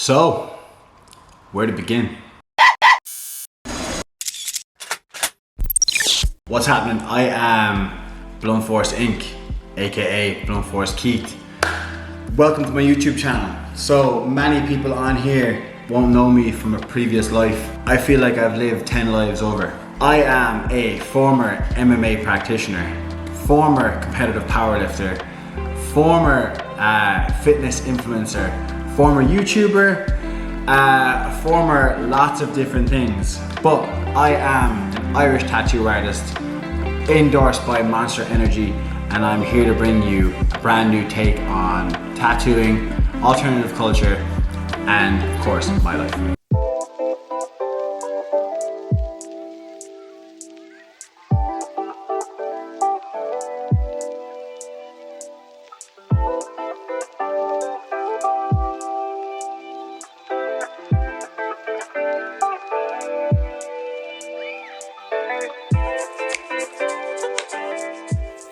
So, where to begin? What's happening? I am Blunt Force Inc., aka Blunt Force Keith. Welcome to my YouTube channel. So many people on here won't know me from a previous life. I feel like I've lived 10 lives over. I am a former MMA practitioner, former competitive powerlifter, former fitness influencer, former YouTuber, former lots of different things. But I am an Irish tattoo artist endorsed by Monster Energy, and I'm here to bring you a brand new take on tattooing, alternative culture, and of course, my life.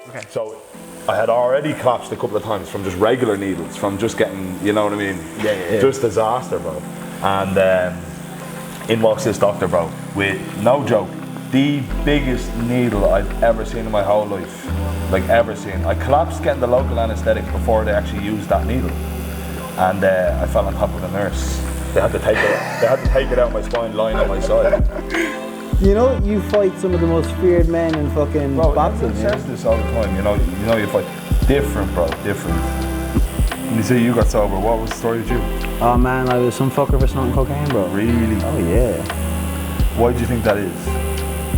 Okay. So I had already collapsed a couple of times from just regular needles, from just getting, you know what I mean? Yeah. Just disaster, bro. And in walks this doctor, bro, with, no joke, the biggest needle I've ever seen in my whole life. Like, ever seen. I collapsed getting the local anesthetic before they actually used that needle. And I fell on top of the nurse. They had to take it out my spine, lying on my side. You know, you fight some of the most feared men in fucking boxing. Bro, says this all the time, you know you fight. Different, bro, different. When you say you got sober, what was the story with you? Oh man, I was some fucker for snorting cocaine, bro. Really? Oh yeah. Why do you think that is?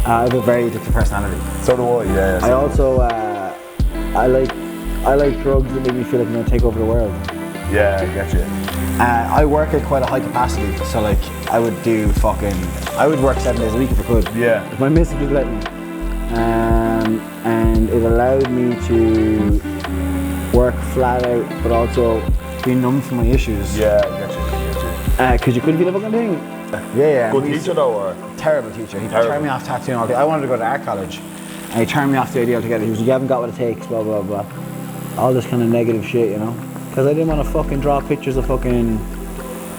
I have a very addictive personality. So do I, yeah. I also, I like drugs that make me feel like I'm gonna take over the world. Yeah, I get you. I work at quite a high capacity, so like I would work 7 days a week if I could. Yeah. If my missus would let me. And it allowed me to work flat out, but also be numb from my issues. Yeah, I get you. Because you couldn't feel the fucking thing. Yeah. Good teacher though, or? Terrible teacher. He turned me off tattooing all day. I wanted to go to art college, and he turned me off the idea altogether. He was like, you haven't got what it takes, blah, blah, blah. All this kind of negative shit, you know? Because I didn't want to fucking draw pictures of fucking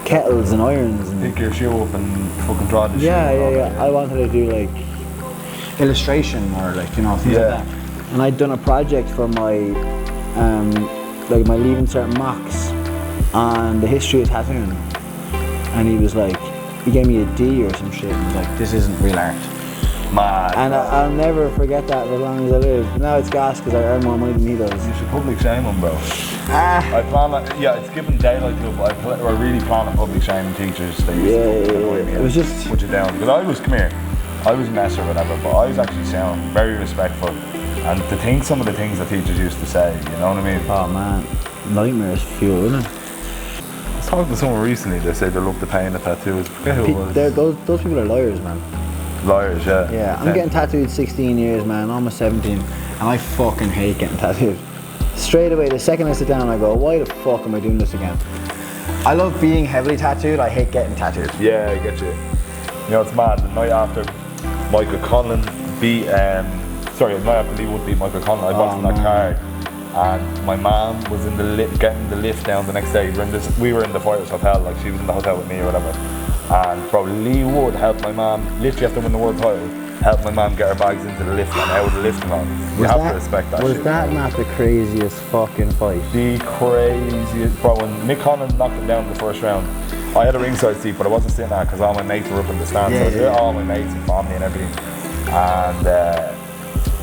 kettles and irons. And pick your shoe up and fucking draw the shoe. Yeah. I wanted to do like illustration or like, you know, things like that. And I'd done a project for my, like my Leaving Cert mocks on the history of tattooing. And he was like, he gave me a D or some shit. And was like, this isn't real art. Mad. And I'll never forget that as long as I live. Now it's gas because I earn more money than he does. You should public shame him, bro. I plan on, it's given daylight to it, but I really plan on public shaming teachers. They used to annoy me. It was just put you down. Because I was a mess or whatever, but I was actually sound, very respectful. And to think some of the things that teachers used to say, you know what I mean? Oh man, nightmares fuel, isn't it? I was talking to someone recently, they said they love the pain of tattoos. I forget who it was. Those people are liars, man. Liars, yeah. Yeah, I'm getting tattooed 16 years, man, almost 17, and I fucking hate getting tattooed. Straight away, the second I sit down, I go, why the fuck am I doing this again? I love being heavily tattooed, I hate getting tattooed. Yeah, I get you. You know, it's mad, the night after Michael Conlon beat, the night after Lee Wood beat Michael Conlon, I got in that car, and my mom was in the lift, getting the lift down the next day. We were in the Fighters Hotel, like she was in the hotel with me or whatever. And bro, Lee Wood helped my mom, literally after winning the world title, helped my mom get her bags into the lift and out of the lift on. You have to respect that shit. Was that not the craziest fucking fight? The craziest, bro, when Mick Conlon knocked him down in the first round, I had a ringside seat, but I wasn't sitting there because all my mates were up in the stands. So I was with all my mates and family and everything. And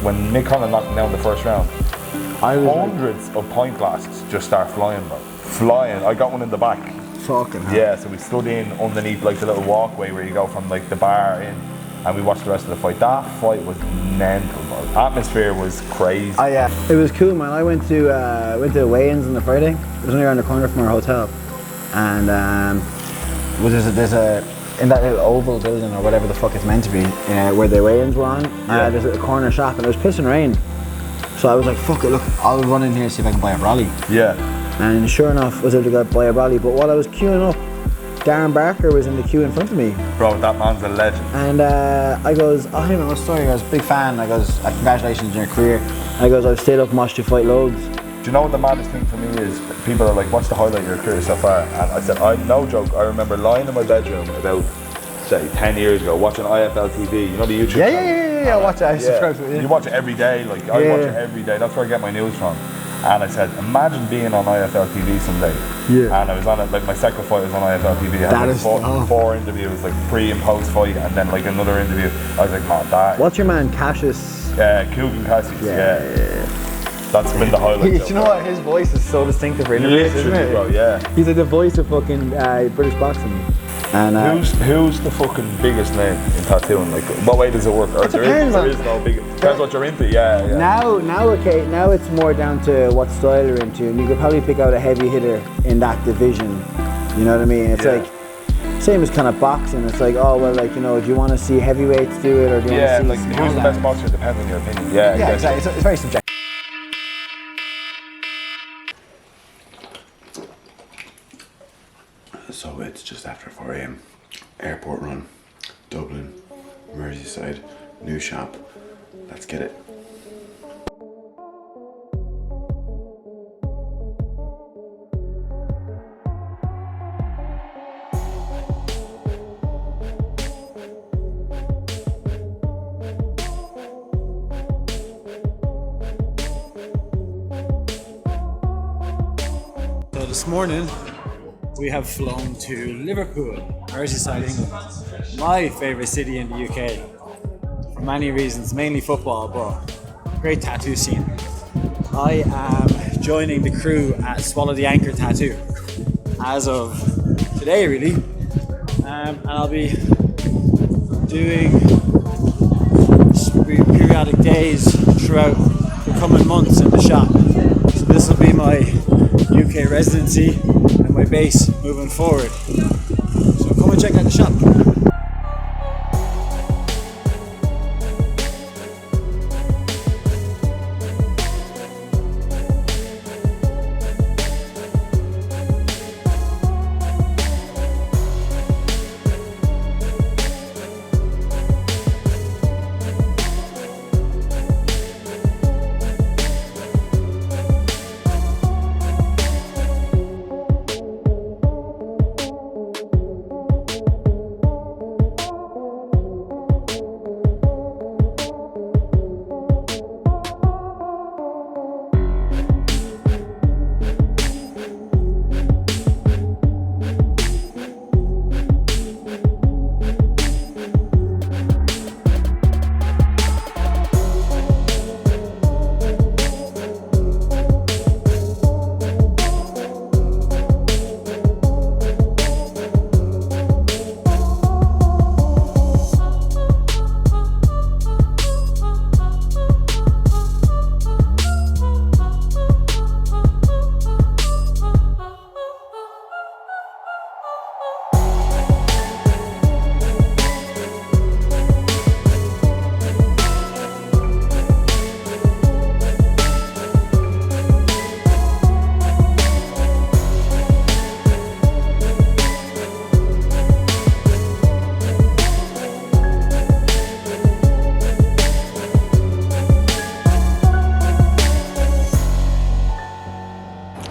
when Mick Conlon knocked him down in the first round, hundreds of pint glasses just start flying, bro. Flying. I got one in the back. Fucking hell. Yeah, so we stood in underneath like the little walkway where you go from like the bar in, and we watched the rest of the fight. That fight was mental, bro. Atmosphere was crazy. Oh yeah, it was cool, man. I went to weigh-ins on the Friday. It was only around the corner from our hotel, and there's a in that little oval building or whatever the fuck it's meant to be, where the weigh-ins were on. There's a corner shop, and it was pissing rain. So I was like, fuck it, look, I'll run in here and see if I can buy a brolly. Yeah. And sure enough, I was able to buy a brolly. But while I was queuing up, Darren Barker was in the queue in front of me. Bro, that man's a legend. And I goes, oh, hey, sorry, I was a big fan. I goes, congratulations on your career. I goes, I've stayed up and watched you fight loads. Do you know what the maddest thing for me is? People are like, what's the highlight of your career so far? And I said, no joke, I remember lying in my bedroom about, say, 10 years ago, watching IFL TV, you know the YouTube channel? Yeah, I watch it, I subscribe to it. Yeah. You watch it every day, like, I watch it every day, that's where I get my news from. And I said, imagine being on IFL TV someday. Yeah. And I was on it, like my second fight was on IFL TV. I had like four interviews, like pre and post fight, and then like another interview. I was like, man, that. What's your man, Cassius? Coogan Cassius, yeah. That's been the highlight. You know what? His voice is so distinctive for interviews, isn't it? Bro, yeah. He's like the voice of fucking British boxing. And who's the fucking biggest name in tattooing? Like, what way does it work? Or there is no big. Depends what you're into. Yeah. Now it's more down to what style you're into, and you could probably pick out a heavy hitter in that division. You know what I mean? It's like same as kind of boxing. It's like, oh well, like, you know, do you want to see heavyweights do it, or do you want to see? Like who's the best boxer? Depends on your opinion. Yeah, exactly. It's very subjective. So it's just after 4 a.m. Airport run, Dublin, Merseyside, new shop. Let's get it. So this morning we have flown to Liverpool, Merseyside, England. My favourite city in the UK. For many reasons, mainly football, but great tattoo scene. I am joining the crew at Swallow the Anchor Tattoo as of today, really. And I'll be doing periodic days throughout the coming months in the shop. So this will be my UK residency and my base moving forward. So come and check out the shop.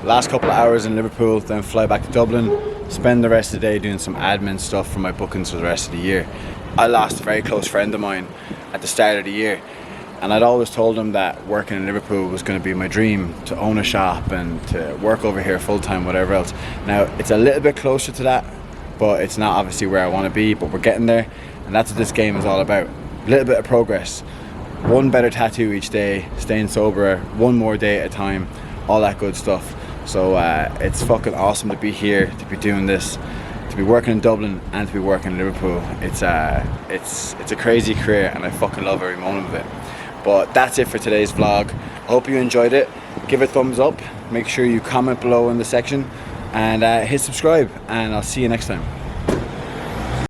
Last couple of hours in Liverpool, then fly back to Dublin, spend the rest of the day doing some admin stuff for my bookings for the rest of the year. I lost a very close friend of mine at the start of the year, and I'd always told him that working in Liverpool was going to be my dream, to own a shop and to work over here full time, whatever else. Now it's a little bit closer to that, but it's not obviously where I want to be, but we're getting there, and that's what this game is all about. A little bit of progress, one better tattoo each day, staying sober one more day at a time, all that good stuff. So it's fucking awesome to be here, to be doing this, to be working in Dublin and to be working in Liverpool. It's a crazy career and I fucking love every moment of it. But that's it for today's vlog. I hope you enjoyed it. Give it a thumbs up. Make sure you comment below in the section and hit subscribe, and I'll see you next time.